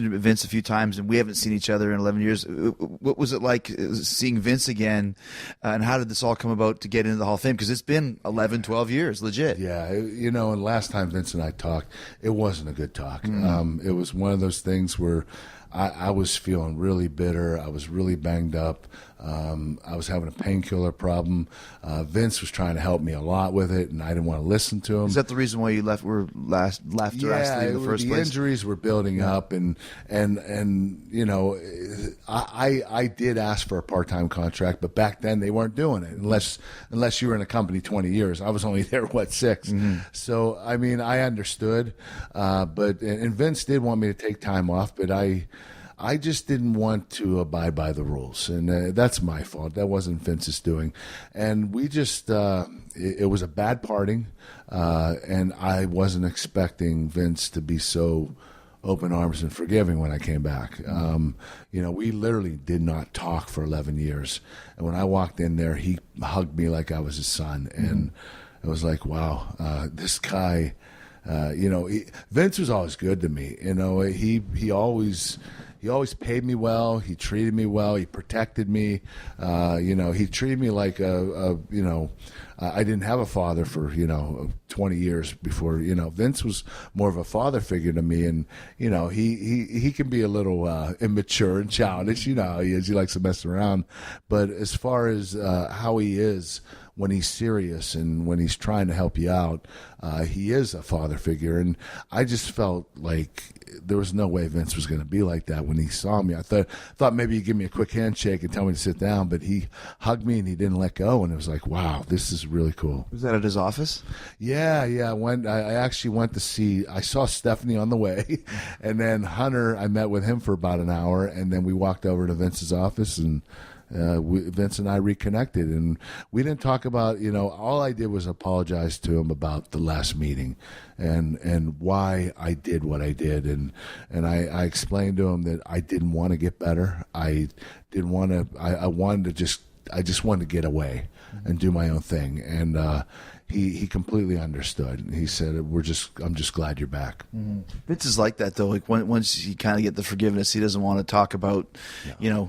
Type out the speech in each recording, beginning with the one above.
Vince a few times, and we haven't seen each other in 11 years. What was it like seeing Vince again, and how did this all come about to get into the Hall of Fame? Because it's been 11, 12 years, legit. Yeah, and last time Vince and I talked, it wasn't a good talk. It was one of those things where I was feeling really bitter. I was really banged up. I was having a painkiller problem. Vince was trying to help me a lot with it, and I didn't want to listen to him. Is that the reason why you left? Were left to ask to leave in the first the place? Injuries were building up, and I did ask for a part-time contract, but back then they weren't doing it unless you were in a company 20 years. I was only there 6. So I mean, I understood, but Vince did want me to take time off, but I just didn't want to abide by the rules, and that's my fault. That wasn't Vince's doing, and we just it was a bad parting, and I wasn't expecting Vince to be so open arms and forgiving when I came back. We literally did not talk for 11 years, and when I walked in there, he hugged me like I was his son, and it was like, wow, this guy. Vince was always good to me. He always paid me well. He treated me well. He protected me. He treated me like I didn't have a father for 20 years before. Vince was more of a father figure to me, and he can be a little immature and childish. How he is. He likes to mess around, but as far as how he is when he's serious and when he's trying to help you out, he is a father figure. And I just felt like there was no way Vince was going to be like that when he saw me. I thought maybe he'd give me a quick handshake and tell me to sit down, but he hugged me and he didn't let go. And it was like, wow, this is really cool. Was that at his office? Yeah. I actually went to see, I saw Stephanie on the way, and then Hunter, I met with him for about an hour, and then we walked over to Vince's office, and Vince and I reconnected, and we didn't talk about, all I did was apologize to him about the last meeting and why I did what I did. And I explained to him that I didn't want to get better. I didn't want to, I just wanted to get away and do my own thing. And, he completely understood. He said, I'm just glad you're back. Vince is like that, though. Like once you kind of get the forgiveness, he doesn't want to talk about,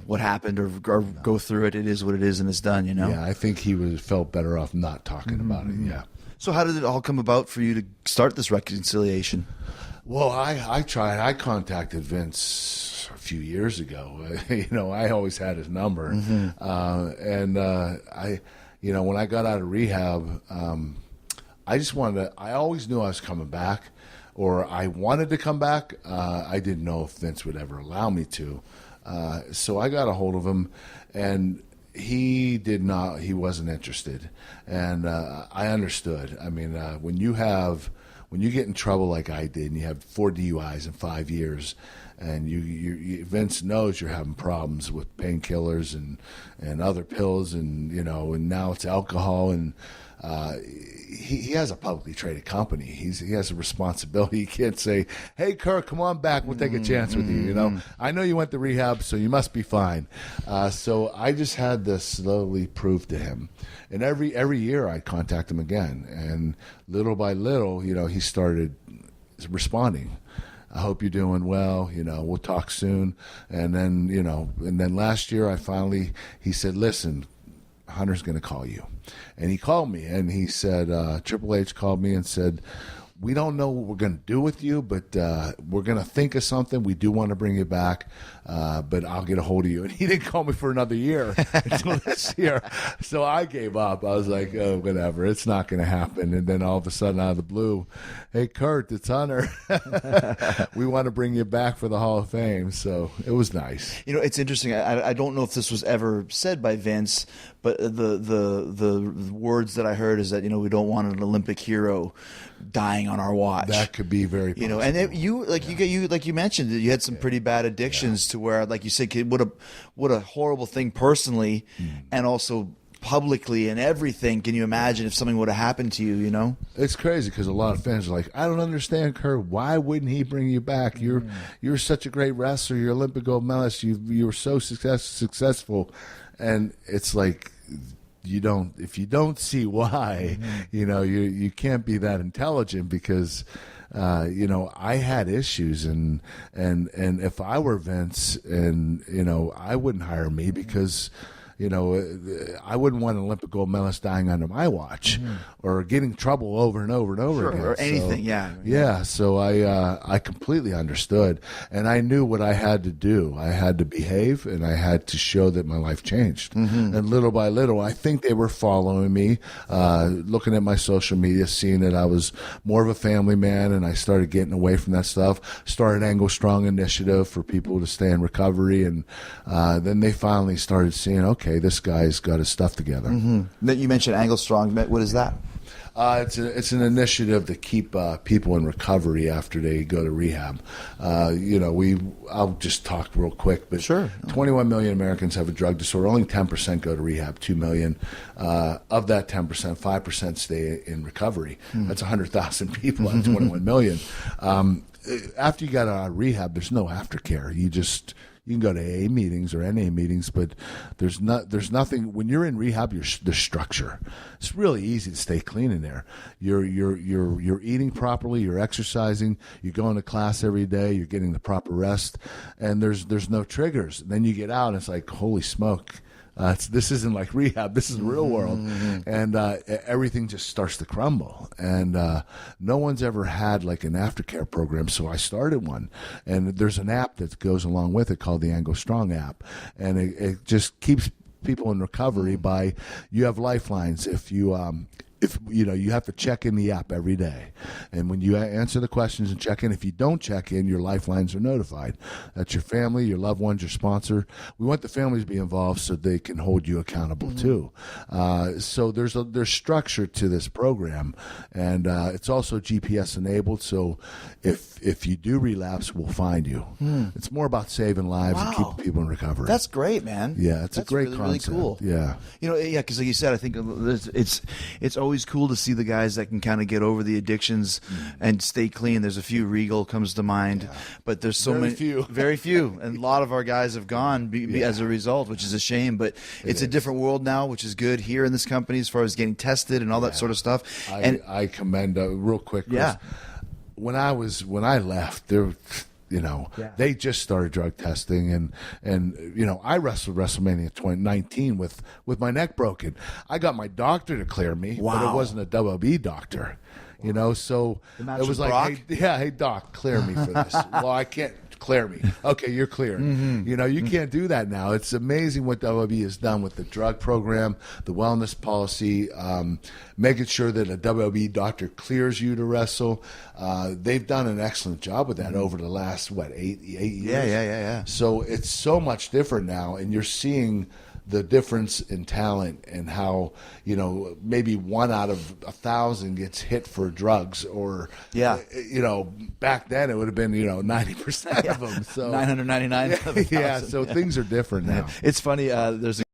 what happened or go through it. It is what it is, and it's done. Yeah, I think he felt better off not talking about it. Yeah. So how did it all come about for you to start this reconciliation? Well, I tried. I contacted Vince a few years ago. I always had his number, when I got out of rehab, I always knew I was coming back, or I wanted to come back. I didn't know if Vince would ever allow me to. So I got a hold of him, and he wasn't interested. And I understood. I mean, when you get in trouble like I did, and you have 4 DUIs in 5 years, and Vince knows you're having problems with painkillers and other pills, and now it's alcohol, and he has a publicly traded company. He has a responsibility. He can't say, "Hey, Kirk, come on back. We'll take a chance with you." I know you went to rehab, so you must be fine. So I just had to slowly prove to him, and every year I contact him again, and little by little, he started responding. I hope you're doing well. We'll talk soon. And then last year he said, listen, Hunter's going to call you. And he called me, and he said, Triple H called me and said, we don't know what we're going to do with you, but we're going to think of something. We do want to bring you back, but I'll get a hold of you. And he didn't call me for another year until this year. So I gave up. I was like, oh, whatever. It's not going to happen. And then all of a sudden, out of the blue, hey, Kurt, it's Hunter. We want to bring you back for the Hall of Fame. So it was nice. It's interesting. I don't know if this was ever said by Vince, but the words that I heard is that, we don't want an Olympic hero dying on our watch. That could be very possible. And you mentioned that you had some pretty bad addictions to where, like you said, what a horrible thing personally, and also publicly and everything. Can you imagine if something would have happened to you? It's crazy because a lot of fans are like, I don't understand, Kurt. Why wouldn't he bring you back? You're such a great wrestler. You're Olympic gold medalist. You were so successful, and it's like, if you don't see why, you can't be that intelligent, because I had issues, and if I were Vince, and I wouldn't hire me because I wouldn't want an Olympic gold medalist dying under my watch or getting in trouble over and over and over again. Or anything, Yeah, so I completely understood, and I knew what I had to do. I had to behave, and I had to show that my life changed. And little by little, I think they were following me, looking at my social media, seeing that I was more of a family man, and I started getting away from that stuff. Started Angle Strong Initiative for people to stay in recovery, and then they finally started seeing, okay, this guy's got his stuff together. Then you mentioned Angle Strong. What is that? It's an initiative to keep people in recovery after they go to rehab. I'll just talk real quick, but Sure. 21 million Americans have a drug disorder. Only 10% go to rehab. 2 million. Of that 10%, 5% stay in recovery. That's 100,000 people out of 21 million. After you got out of rehab, there's no aftercare. You can go to AA meetings or NA meetings, but there's nothing. When you're in rehab, there's structure. It's really easy to stay clean in there. You're eating properly. You're exercising. You're going to class every day. You're getting the proper rest, and there's no triggers. Then you get out, and it's like, holy smoke. This isn't like rehab. This is the real world, and everything just starts to crumble. And no one's ever had like an aftercare program, so I started one. And there's an app that goes along with it called the Angle Strong app, and it just keeps people in recovery by you have lifelines if you you have to check in the app every day, and when you answer the questions and check in, if you don't check in, your lifelines are notified. That's your family, your loved ones, your sponsor. We want the families to be involved so they can hold you accountable too. So there's structure to this program, and it's also GPS enabled. So if you do relapse, we'll find you. It's more about saving lives and keeping people in recovery. That's great, man. Yeah, it's That's a great really, concept. Really cool. Yeah, because like you said, I think it's always cool to see the guys that can kind of get over the addictions and stay clean. There's a few. Regal comes to mind, but there's so many, very few, and a lot of our guys have gone as a result, which is a shame. But it's a different world now, which is good here in this company as far as getting tested and all that sort of stuff. I commend real quick, Chris. Yeah. When I left, there. They just started drug testing, and I wrestled WrestleMania 2019 with my neck broken. I got my doctor to clear me, but it wasn't a WB doctor. So it was like, hey doc, clear me for this. Well, I can't. Clear me. Okay, you're clear. You can't do that now. It's amazing what WB has done with the drug program, the wellness policy, making sure that a WB doctor clears you to wrestle. They've done an excellent job with that over the last, 8 years? Yeah. So it's so much different now, and you're seeing the difference in talent and how, maybe 1 out of 1,000 gets hit for drugs, or, back then it would have been, 90% of them. So 999. yeah, so things are different now. It's funny. There's